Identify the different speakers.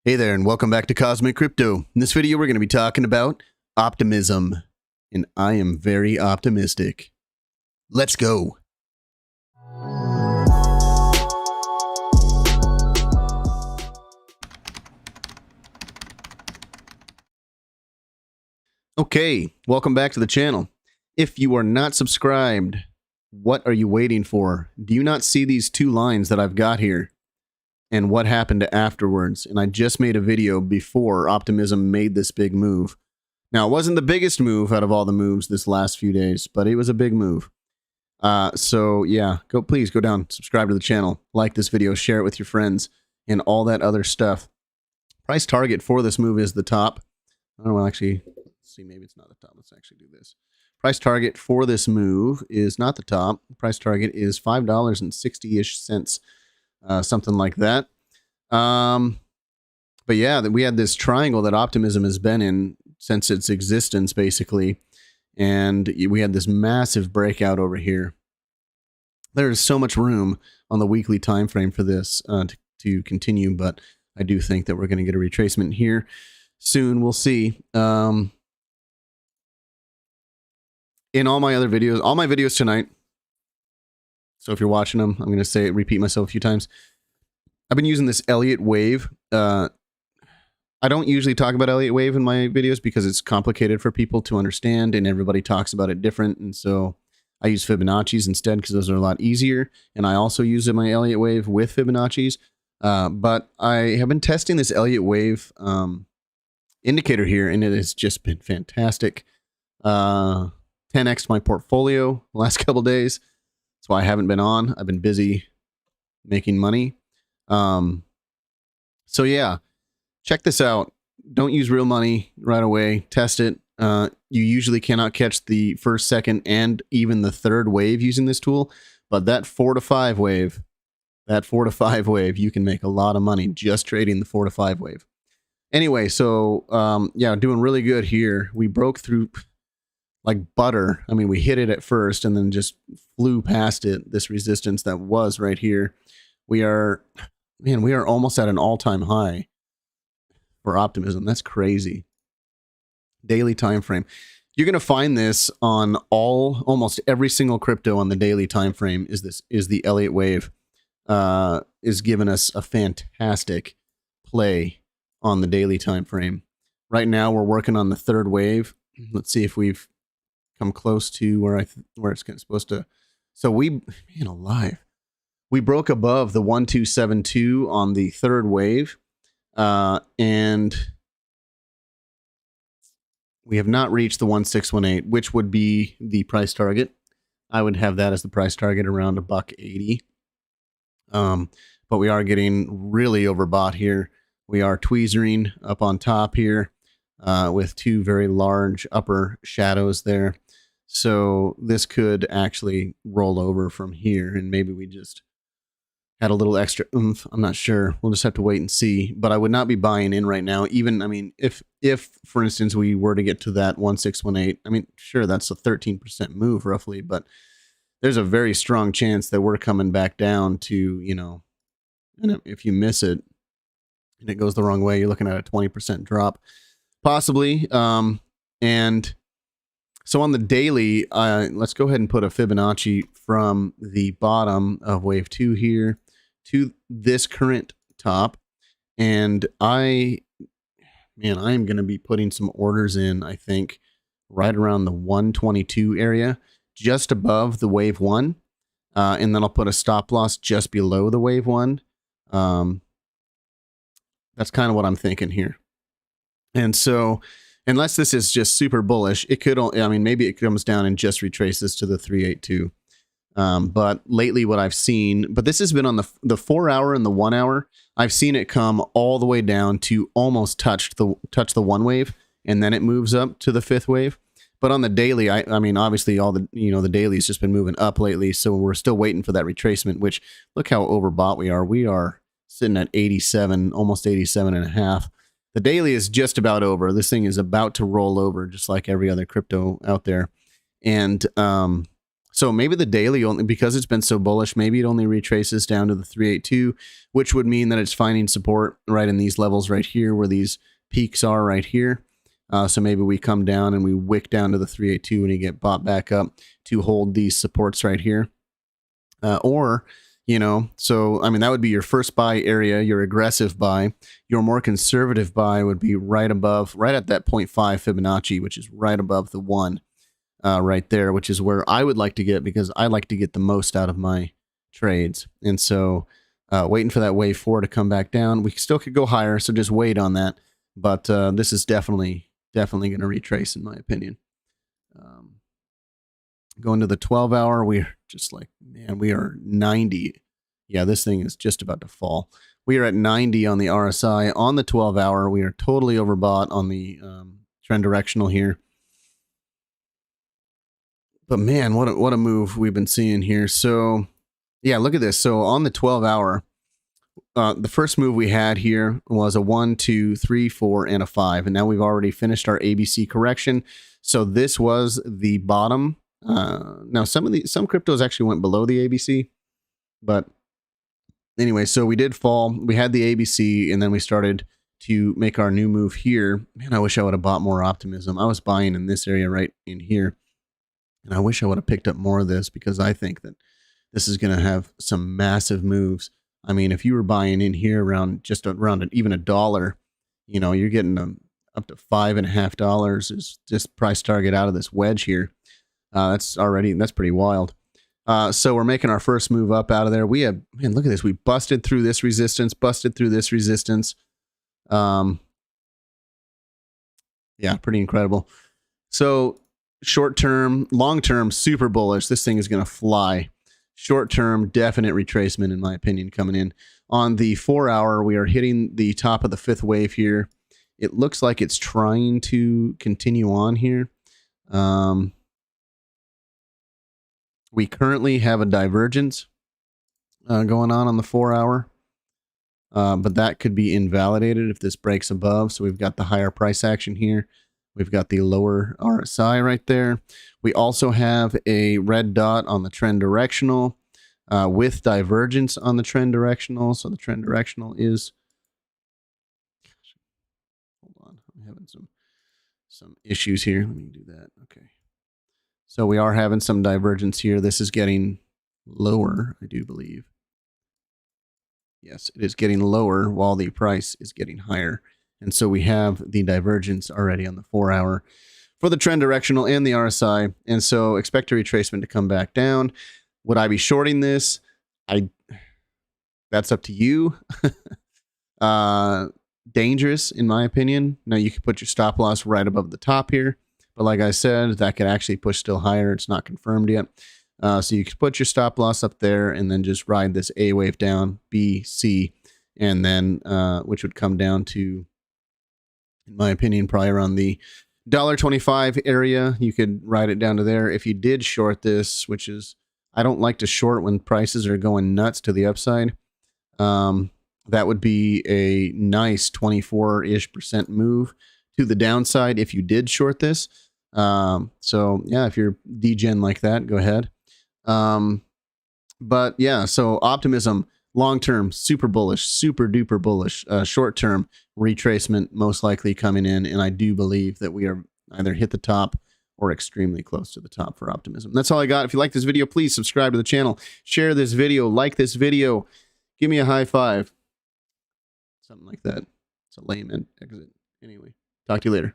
Speaker 1: Hey there, and welcome back to Cosmic Crypto. In this video, we're going to be talking about optimism, and I am very optimistic. Let's go. Okay, welcome back to the channel. If you are not subscribed, what are you waiting for? Do you not see these two lines that I've got here? And what happened afterwards? And I just made a video before Optimism made this big move. Now, it wasn't the biggest move out of all the moves this last few days, but it was a big move. So yeah, please go down, subscribe to the channel, like this video, share it with your friends, and all that other stuff. Price target for this move is the top. I don't know, actually, let's see, maybe it's not the top. Let's actually do this. Price target for this move is not the top. Price target is $5.60-ish cents. Something like that. But yeah, we had this triangle that Optimism has been in since its existence, basically. And we had this massive breakout over here. There's so much room on the weekly time frame for this to continue, but I do think that we're going to get a retracement here soon. We'll see. In all my other videos, all my videos tonight, so if you're watching them, I'm going to repeat myself a few times. I've been using this Elliott wave. I don't usually talk about Elliott wave in my videos because it's complicated for people to understand and everybody talks about it different. And so I use Fibonacci's instead because those are a lot easier. And I also use my Elliott wave with Fibonacci's. But I have been testing this Elliott wave indicator here, and it has just been fantastic. 10x my portfolio the last couple days. That's why I haven't been on. I've been busy making money. So yeah, check this out. Don't use real money right away. Test it. You usually cannot catch the first, second, and even the third wave using this tool. But that 4 to 5 wave, you can make a lot of money just trading the 4 to 5 wave. Anyway, so yeah, doing really good here. We broke through like butter. I mean, we hit it at first and then just flew past it, this resistance that was right here. We are almost at an all-time high for Optimism. That's crazy. Daily time frame. You're going to find this on almost every single crypto on the daily time frame is the Elliott wave is giving us a fantastic play on the daily time frame. Right now we're working on the third wave. Let's see if we've come close to where it's supposed to. So we broke above the 1272 on the third wave, and we have not reached the 1618, which would be the price target. I would have that as the price target around $1.80. But we are getting really overbought here. We are tweezering up on top here with two very large upper shadows there. So this could actually roll over from here, and maybe we just had a little extra oomph. I'm not sure. We'll just have to wait and see. But I would not be buying in right now. Even, I mean, if for instance, we were to get to that 1618, I mean, sure, that's a 13% move roughly, but there's a very strong chance that we're coming back down to, you know, and if you miss it and it goes the wrong way, you're looking at a 20% drop, possibly. And so on the daily, let's go ahead and put a Fibonacci from the bottom of wave 2 here to this current top. And I'm going to be putting some orders in, I think, right around the 122 area, just above the wave 1. And then I'll put a stop loss just below the wave 1. That's kind of what I'm thinking here. And so unless this is just super bullish, it could, I mean, maybe it comes down and just retraces to the 382. But lately what I've seen, but this has been on the 4 hour and the 1 hour, I've seen it come all the way down to almost touch the 1 wave, and then it moves up to the 5th wave. But on the daily, I mean, obviously all the, the daily's just been moving up lately. So we're still waiting for that retracement, which look how overbought we are. We are sitting at 87, almost 87.5. The daily is just about over. This thing is about to roll over, just like every other crypto out there. And So maybe the daily only, because it's been so bullish, maybe it only retraces down to the 382, which would mean that it's finding support right in these levels right here where these peaks are right here. So maybe we come down and we wick down to the 382 and you get bought back up to hold these supports right here. Or, you know, so, I mean, that would be your first buy area, your aggressive buy. Your more conservative buy would be right above, right at that 0.5 Fibonacci, which is right above the 1 right there, which is where I would like to get, because I like to get the most out of my trades. And so waiting for that wave 4 to come back down. We still could go higher, so just wait on that. But this is definitely going to retrace, in my opinion. Going to the 12-hour, we're just like, man, we are 90. Yeah, this thing is just about to fall. We are at 90 on the RSI. On the 12-hour, we are totally overbought on the trend directional here. But man, what a move we've been seeing here. So yeah, look at this. So on the 12-hour, the first move we had here was a 1, 2, 3, 4, and a 5. And now we've already finished our ABC correction. So this was the bottom. Now some cryptos actually went below the ABC, but anyway, so we did fall. We had the ABC, and then we started to make our new move here. Man, I wish I would have bought more Optimism. I was buying in this area right in here, and I wish I would have picked up more of this, because I think that this is going to have some massive moves. I mean, if you were buying in here around even $1, you know, you're getting up to $5.50 is just price target out of this wedge here. That's pretty wild. So we're making our first move up out of there. We have, man, look at this. We busted through this resistance, Yeah, pretty incredible. So short term, long term, super bullish. This thing is going to fly. Short term, definite retracement, in my opinion, coming in. On the 4-hour, we are hitting the top of the 5th wave here. It looks like it's trying to continue on here. We currently have a divergence going on the 4-hour, but that could be invalidated if this breaks above. So we've got the higher price action here. We've got the lower RSI right there. We also have a red dot on the trend directional with divergence on the trend directional. So the trend directional is, hold on, I'm having some issues here. Let me do that. Okay. So we are having some divergence here. This is getting lower, I do believe. Yes, it is getting lower while the price is getting higher. And so we have the divergence already on the 4-hour for the trend directional and the RSI. And so expect a retracement to come back down. Would I be shorting this? That's up to you. Dangerous, in my opinion. Now you can put your stop loss right above the top here. But like I said, that could actually push still higher. It's not confirmed yet. So you could put your stop loss up there and then just ride this A wave down, B, C, and then which would come down to, in my opinion, probably around the $1.25 area. You could ride it down to there. If you did short this, which is, I don't like to short when prices are going nuts to the upside. That would be a nice 24-ish% move to the downside if you did short this. So yeah, if you're degen like that, go ahead. But yeah, so Optimism, long-term, super bullish, super duper bullish. Short-term retracement most likely coming in. And I do believe that we are either hit the top or extremely close to the top for Optimism. That's all I got. If you like this video, please subscribe to the channel, share this video, like this video, give me a high five. Something like that. It's a lame exit. Anyway, talk to you later.